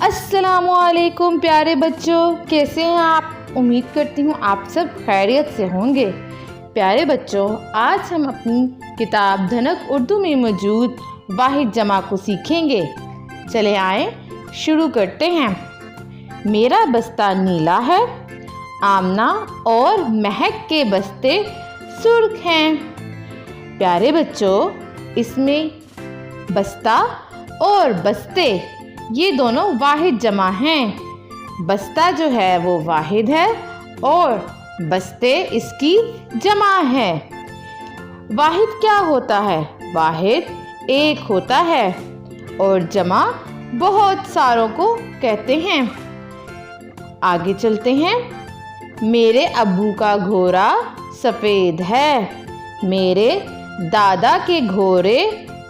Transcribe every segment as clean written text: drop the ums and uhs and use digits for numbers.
अस्सलामुअलैकुम प्यारे बच्चों, कैसे हैं आप। उम्मीद करती हूँ आप सब खैरियत से होंगे। प्यारे बच्चों, आज हम अपनी किताब धनक उर्दू में मौजूद वाहिद जमा को सीखेंगे। चले आए शुरू करते हैं। मेरा बस्ता नीला है, आमना और महक के बस्ते सुर्ख हैं। प्यारे बच्चों, इसमें बस्ता और बस्ते ये दोनों वाहिद जमा हैं। बस्ता जो है वो वाहिद है और बस्ते इसकी जमा है। वाहिद क्या होता है? वाहिद एक होता है और जमा बहुत सारों को कहते हैं। आगे चलते हैं। मेरे अब्बू का घोड़ा सफ़ेद है, मेरे दादा के घोड़े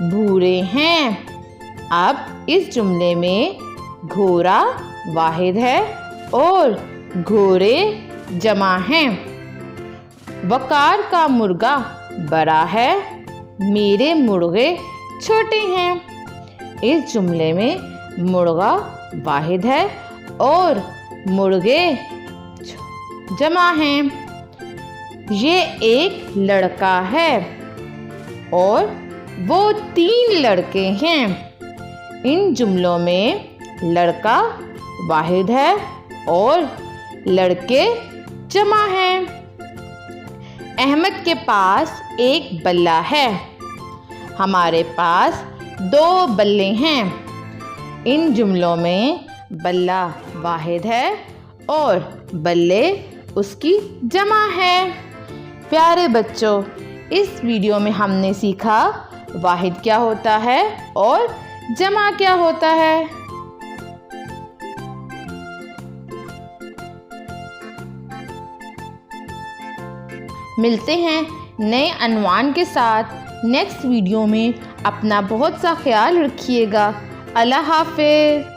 भूरे हैं। अब इस जुमले में घोड़ा वाहिद है और घोड़े जमा हैं। वकार का मुर्गा बड़ा है, मेरे मुर्गे छोटे हैं। इस जुमले में मुर्गा वाहिद है और मुर्गे जमा हैं। ये एक लड़का है और वो 3 लड़के हैं। इन जुमलों में लड़का वाहिद है और लड़के जमा हैं। अहमद के पास एक बल्ला है, हमारे पास 2 बल्ले हैं। इन जुमलों में बल्ला वाहिद है और बल्ले उसकी जमा है। प्यारे बच्चों, इस वीडियो में हमने सीखा वाहिद क्या होता है और जमा क्या होता है। मिलते हैं नए अनवान के साथ नेक्स्ट वीडियो में। अपना बहुत सा ख्याल रखिएगा। अल्लाह हाफ़िज़।